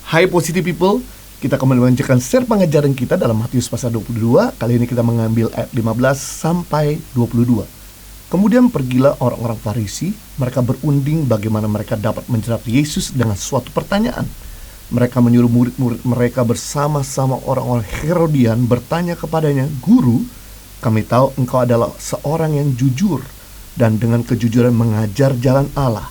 Hai Positive People, kita kembali melanjutkan share pengajaran kita dalam Matius pasal 22. Kali ini kita mengambil ayat 15 sampai 22. Kemudian pergilah orang-orang Farisi, mereka berunding bagaimana mereka dapat menjerat Yesus dengan suatu pertanyaan. Mereka menyuruh murid-murid mereka bersama-sama orang-orang Herodian bertanya kepadanya, "Guru, kami tahu engkau adalah seorang yang jujur dan dengan kejujuran mengajar jalan Allah.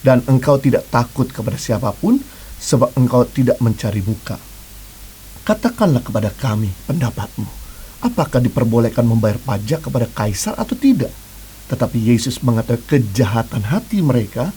Dan engkau tidak takut kepada siapapun, sebab engkau tidak mencari muka. Katakanlah kepada kami pendapatmu. Apakah diperbolehkan membayar pajak kepada kaisar atau tidak?" Tetapi Yesus mengetahui kejahatan hati mereka,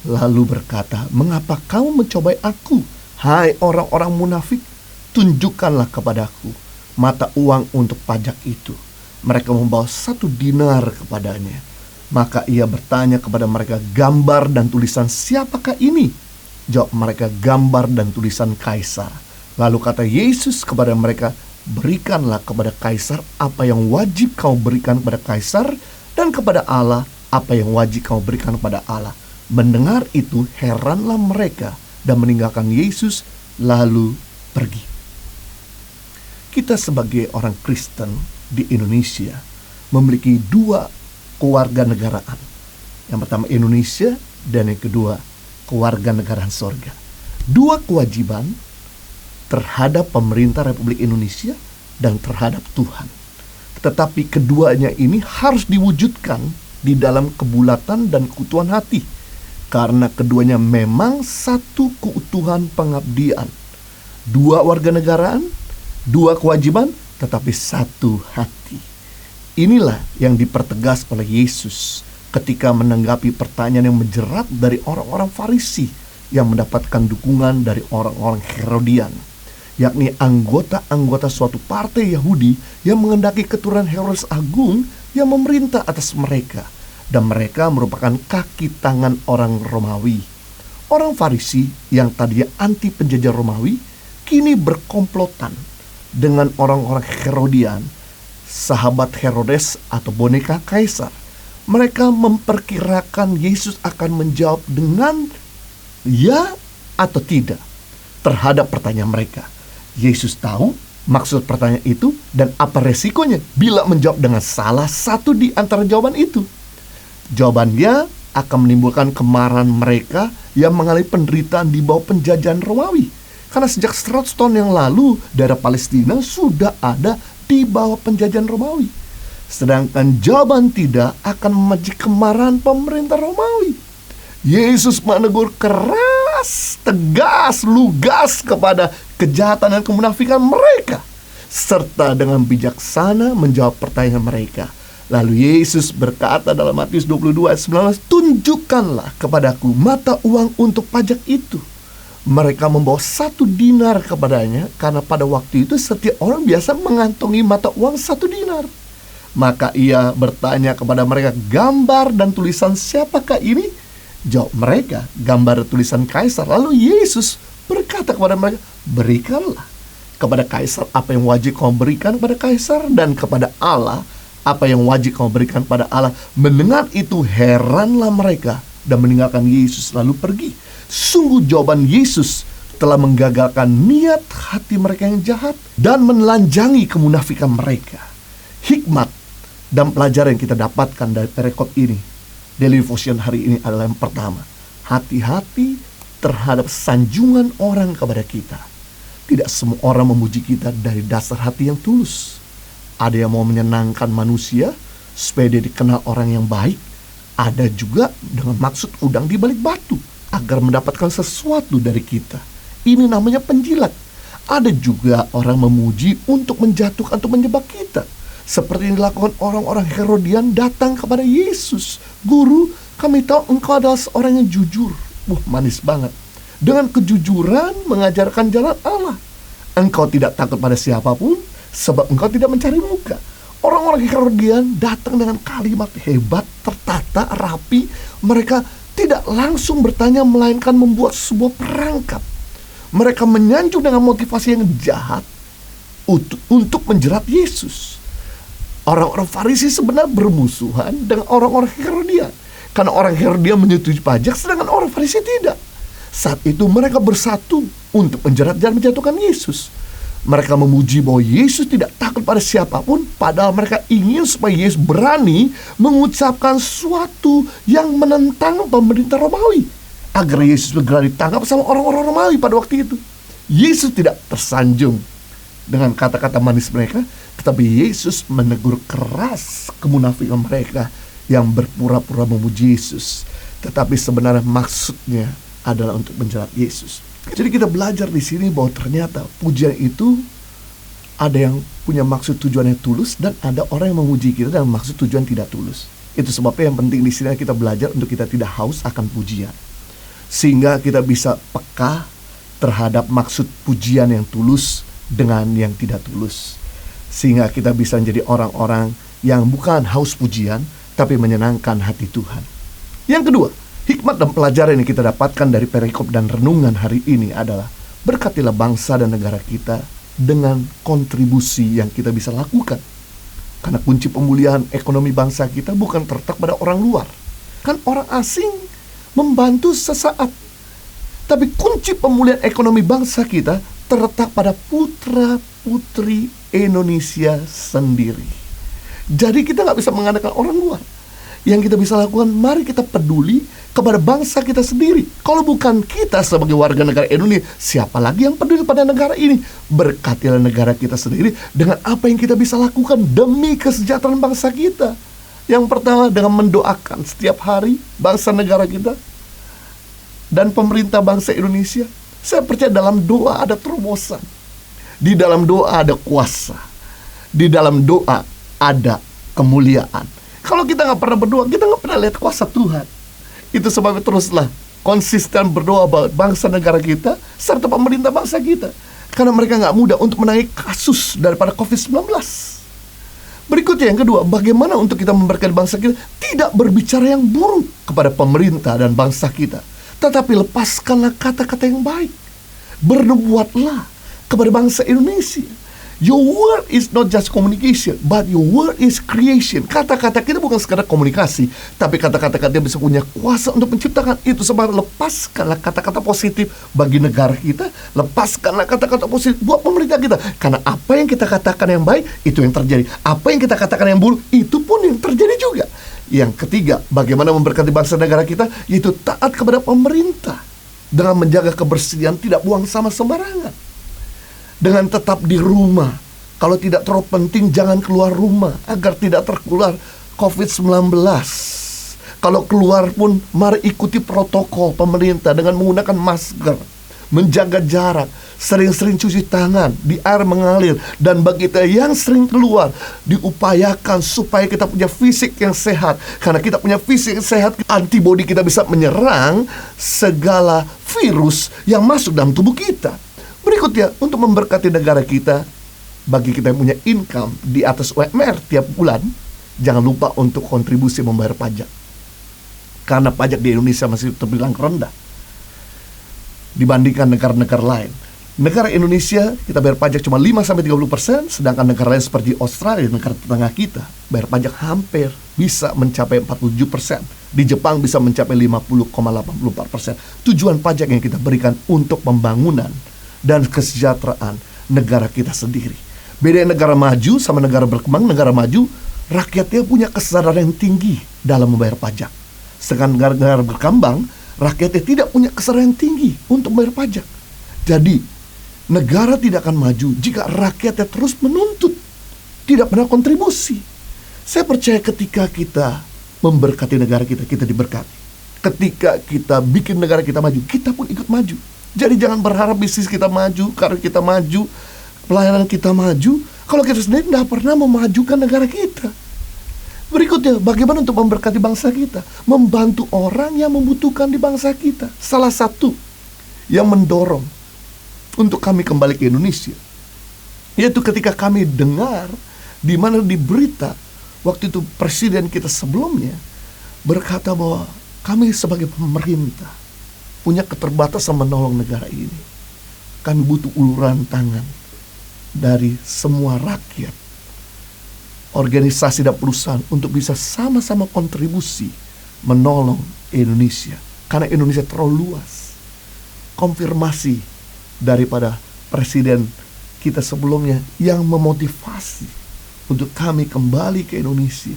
lalu berkata, "Mengapa kamu mencobai aku, hai orang-orang munafik? Tunjukkanlah kepadaku mata uang untuk pajak itu." Mereka membawa 1 dinar kepadanya. Maka ia bertanya kepada mereka, "Gambar dan tulisan siapakah ini?" Jawab mereka, "Gambar dan tulisan kaisar." Lalu kata Yesus kepada mereka, "Berikanlah kepada kaisar apa yang wajib kau berikan kepada kaisar, dan kepada Allah apa yang wajib kau berikan kepada Allah." Mendengar itu heranlah mereka dan meninggalkan Yesus lalu pergi. Kita sebagai orang Kristen di Indonesia memiliki 2 kewarganegaraan. Yang pertama Indonesia, dan yang kedua kewarganegaraan sorga. 2 kewajiban terhadap pemerintah Republik Indonesia dan terhadap Tuhan. Tetapi keduanya ini harus diwujudkan di dalam kebulatan dan keutuhan hati, karena keduanya memang satu keutuhan pengabdian. 2 warganegaraan, 2 kewajiban, tetapi satu hati. Inilah yang dipertegas oleh Yesus ketika menanggapi pertanyaan yang menjerat dari orang-orang Farisi yang mendapatkan dukungan dari orang-orang Herodian, yakni anggota-anggota suatu partai Yahudi yang menghendaki keturunan Herodes Agung yang memerintah atas mereka, dan mereka merupakan kaki tangan orang Romawi. Orang Farisi yang tadinya anti penjajah Romawi kini berkomplotan dengan orang-orang Herodian, sahabat Herodes atau boneka kaisar. Mereka memperkirakan Yesus akan menjawab dengan ya atau tidak terhadap pertanyaan mereka. Yesus tahu maksud pertanyaan itu dan apa resikonya bila menjawab dengan salah satu di antara jawaban itu. Jawabannya akan menimbulkan kemarahan mereka yang mengalami penderitaan di bawah penjajahan Romawi. Karena sejak 100 tahun yang lalu, daerah Palestina sudah ada di bawah penjajahan Romawi. Sedangkan jawaban tidak akan memancing kemarahan pemerintah Romawi. Yesus menegur keras, tegas, lugas kepada kejahatan dan kemunafikan mereka, serta dengan bijaksana menjawab pertanyaan mereka. Lalu Yesus berkata dalam Matius 22 ayat 19, "Tunjukkanlah kepadaku mata uang untuk pajak itu." Mereka membawa 1 dinar kepadanya, karena pada waktu itu setiap orang biasa mengantongi mata uang 1 dinar. Maka ia bertanya kepada mereka, "Gambar dan tulisan siapakah ini?" Jawab mereka, "Gambar dan tulisan kaisar." Lalu Yesus berkata kepada mereka, "Berikanlah kepada kaisar apa yang wajib kau berikan kepada kaisar, dan kepada Allah apa yang wajib kau berikan kepada Allah." Mendengar itu heranlah mereka dan meninggalkan Yesus lalu pergi. Sungguh jawaban Yesus telah menggagalkan niat hati mereka yang jahat dan menelanjangi kemunafikan mereka. Hikmat dan pelajaran yang kita dapatkan dari perikop ini, Daily Devotion hari ini adalah yang pertama, hati-hati terhadap sanjungan orang kepada kita. Tidak semua orang memuji kita dari dasar hati yang tulus. Ada yang mau menyenangkan manusia supaya dia dikenal orang yang baik. Ada juga dengan maksud udang di balik batu agar mendapatkan sesuatu dari kita. Ini namanya penjilat. Ada juga orang memuji untuk menjatuhkan atau menjebak kita, seperti yang dilakukan orang-orang Herodian datang kepada Yesus. "Guru, kami tahu engkau adalah seorang yang jujur." Manis banget. Dengan kejujuran mengajarkan jalan Allah. "Engkau tidak takut pada siapapun, sebab engkau tidak mencari muka." Orang-orang Herodian datang dengan kalimat hebat, tertata, rapi. Mereka tidak langsung bertanya, melainkan membuat sebuah perangkap. Mereka menyanjung dengan motivasi yang jahat untuk menjerat Yesus. Orang-orang Farisi sebenarnya bermusuhan dengan orang-orang Herodian, karena orang Herodian menyetujui pajak, sedangkan orang Farisi tidak. Saat itu mereka bersatu untuk menjerat dan menjatuhkan Yesus. Mereka memuji bahwa Yesus tidak takut pada siapapun, padahal mereka ingin supaya Yesus berani mengucapkan sesuatu yang menentang pemerintah Romawi, agar Yesus segera ditangkap sama orang-orang Romawi pada waktu itu. Yesus tidak tersanjung dengan kata-kata manis mereka, tetapi Yesus menegur keras kemunafikan mereka yang berpura-pura memuji Yesus, tetapi sebenarnya maksudnya adalah untuk menjerat Yesus. Jadi kita belajar di sini bahwa ternyata pujian itu ada yang punya maksud tujuannya tulus, dan ada orang yang memuji kita dengan maksud tujuan tidak tulus. Itu sebabnya yang penting di sini kita belajar untuk kita tidak haus akan pujian, sehingga kita bisa peka terhadap maksud pujian yang tulus dengan yang tidak tulus, sehingga kita bisa menjadi orang-orang yang bukan haus pujian tapi menyenangkan hati Tuhan. Yang kedua, hikmat dan pelajaran yang kita dapatkan dari perikop dan renungan hari ini adalah berkatilah bangsa dan negara kita dengan kontribusi yang kita bisa lakukan. Karena kunci pemulihan ekonomi bangsa kita bukan terletak pada orang luar. Kan orang asing membantu sesaat, tapi kunci pemulihan ekonomi bangsa kita terletak pada putra-putri Indonesia sendiri. Jadi kita gak bisa mengandalkan orang luar. Yang kita bisa lakukan, mari kita peduli kepada bangsa kita sendiri. Kalau bukan kita sebagai warga negara Indonesia, siapa lagi yang peduli pada negara ini? Berkatilah negara kita sendiri dengan apa yang kita bisa lakukan demi kesejahteraan bangsa kita. Yang pertama, dengan mendoakan setiap hari bangsa negara kita dan pemerintah bangsa Indonesia. Saya percaya dalam doa ada terobosan, di dalam doa ada kuasa, di dalam doa ada kemuliaan. Kalau kita nggak pernah berdoa, kita nggak pernah lihat kuasa Tuhan. Itu sebabnya teruslah konsisten berdoa buat bangsa negara kita serta pemerintah bangsa kita, karena mereka nggak mudah untuk menangani kasus daripada COVID-19. Berikutnya yang kedua, bagaimana untuk kita memberkati bangsa kita? Tidak berbicara yang buruk kepada pemerintah dan bangsa kita, tetapi lepaskanlah kata-kata yang baik. Bernubuatlah kepada bangsa Indonesia. Your word is not just communication, but your word is creation. Kata-kata kita bukan sekadar komunikasi, tapi kata-kata kita bisa punya kuasa untuk menciptakan. Itu sebab lepaskanlah kata-kata positif bagi negara kita, lepaskanlah kata-kata positif buat pemerintah kita. Karena apa yang kita katakan yang baik, itu yang terjadi. Apa yang kita katakan yang buruk, itu pun yang terjadi juga. Yang ketiga, bagaimana memberkati bangsa negara kita, yaitu taat kepada pemerintah dengan menjaga kebersihan, tidak buang sampah sembarangan, dengan tetap di rumah. Kalau tidak terlalu penting, jangan keluar rumah agar tidak tertular COVID-19. Kalau keluar pun, mari ikuti protokol pemerintah dengan menggunakan masker, menjaga jarak, sering-sering cuci tangan di air mengalir. Dan bagi kita yang sering keluar, diupayakan supaya kita punya fisik yang sehat. Karena kita punya fisik yang sehat, antibodi kita bisa menyerang segala virus yang masuk dalam tubuh kita. Berikutnya, untuk memberkati negara kita, bagi kita yang punya income di atas UMR tiap bulan, jangan lupa untuk kontribusi membayar pajak. Karena pajak di Indonesia masih terbilang rendah dibandingkan negara-negara lain. Negara Indonesia kita bayar pajak cuma 5-30%, sedangkan negara lain seperti Australia, negara tetangga kita, bayar pajak hampir bisa mencapai 47%. Di Jepang bisa mencapai 50,84%. Tujuan pajak yang kita berikan untuk pembangunan dan kesejahteraan negara kita sendiri. Beda negara maju sama negara berkembang. Negara maju, rakyatnya punya kesadaran yang tinggi dalam membayar pajak. Sedangkan negara berkembang, rakyatnya tidak punya kesadaran yang tinggi untuk membayar pajak. Jadi, negara tidak akan maju jika rakyatnya terus menuntut, tidak pernah kontribusi. Saya percaya ketika kita memberkati negara kita, kita diberkati. Ketika kita bikin negara kita maju, kita pun ikut maju. Jadi jangan berharap bisnis kita maju, karir kita maju, pelayanan kita maju, kalau kita sendiri tidak pernah memajukan negara kita. Berikutnya, bagaimana untuk memberkati bangsa kita? Membantu orang yang membutuhkan di bangsa kita. Salah satu yang mendorong untuk kami kembali ke Indonesia, yaitu ketika kami dengar di mana di berita, waktu itu presiden kita sebelumnya berkata bahwa kami sebagai pemerintah punya keterbatasan menolong negara ini. Kami butuh uluran tangan dari semua rakyat, organisasi dan perusahaan untuk bisa sama-sama kontribusi menolong Indonesia. Karena Indonesia terlalu luas. konfirmasi daripada presiden kita sebelumnya yang memotivasi untuk kami kembali ke Indonesia,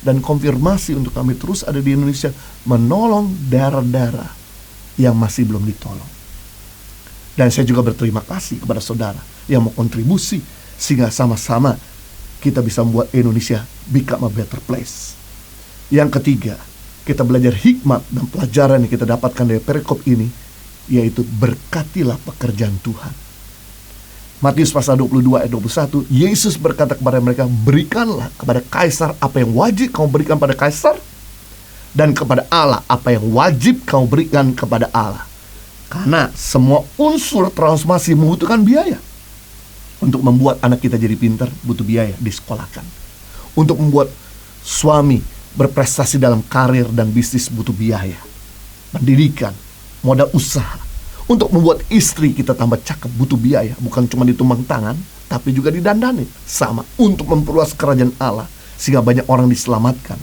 dan konfirmasi untuk kami terus ada di Indonesia menolong daerah-daerah yang masih belum ditolong. Dan saya juga berterima kasih kepada saudara yang mau kontribusi sehingga sama-sama kita bisa membuat Indonesia become a better place. Yang ketiga, kita belajar hikmat dan pelajaran yang kita dapatkan dari perikop ini, yaitu berkatilah pekerjaan Tuhan. Matius pasal 22 ayat 21, Yesus berkata kepada mereka, berikanlah kepada Kaisar apa yang wajib kamu berikan pada Kaisar, dan kepada Allah apa yang wajib kamu berikan kepada Allah. Karena semua unsur transformasi membutuhkan biaya. Untuk membuat anak kita jadi pintar butuh biaya, disekolahkan. Untuk membuat suami berprestasi dalam karir dan bisnis butuh biaya, pendidikan, modal usaha. Untuk membuat istri kita tambah cakep butuh biaya, bukan cuma ditumbang tangan, tapi juga didandani. Sama, untuk memperluas kerajaan Allah sehingga banyak orang diselamatkan,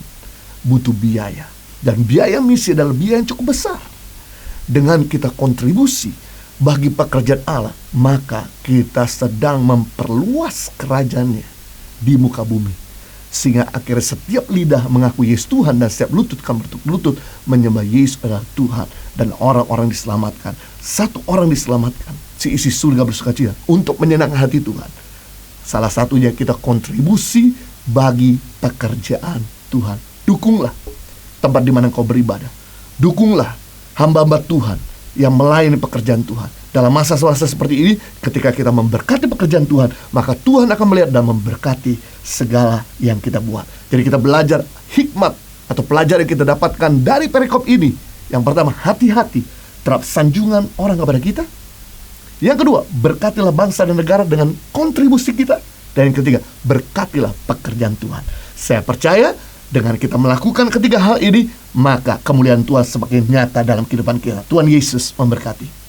butuh biaya. Dan biaya misi adalah biaya yang cukup besar. Dengan kita kontribusi bagi pekerjaan Allah, maka kita sedang memperluas kerajaannya di muka bumi, sehingga akhirnya setiap lidah mengaku Yesus Tuhan dan setiap lutut akan berlutut menyembah Yesus adalah Tuhan, dan orang-orang diselamatkan. Satu orang diselamatkan, si isi surga bersukacita untuk menyenangkan hati Tuhan. Salah satunya kita kontribusi bagi pekerjaan Tuhan. Dukunglah tempat di mana kau beribadah. Dukunglah hamba-hamba Tuhan yang melayani pekerjaan Tuhan. Dalam masa-masa seperti ini, ketika kita memberkati pekerjaan Tuhan, maka Tuhan akan melihat dan memberkati segala yang kita buat. Jadi kita belajar hikmat atau pelajaran yang kita dapatkan dari perikop ini. Yang pertama, hati-hati terhadap sanjungan orang kepada kita. Yang kedua, berkatilah bangsa dan negara dengan kontribusi kita. Dan yang ketiga, berkatilah pekerjaan Tuhan. Saya percaya dengan kita melakukan ketiga hal ini, maka kemuliaan Tuhan semakin nyata dalam kehidupan kita. Tuhan Yesus memberkati.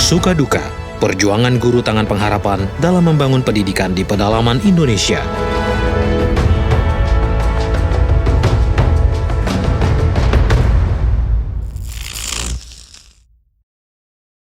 Suka duka, perjuangan guru tangan pengharapan dalam membangun pendidikan di pedalaman Indonesia.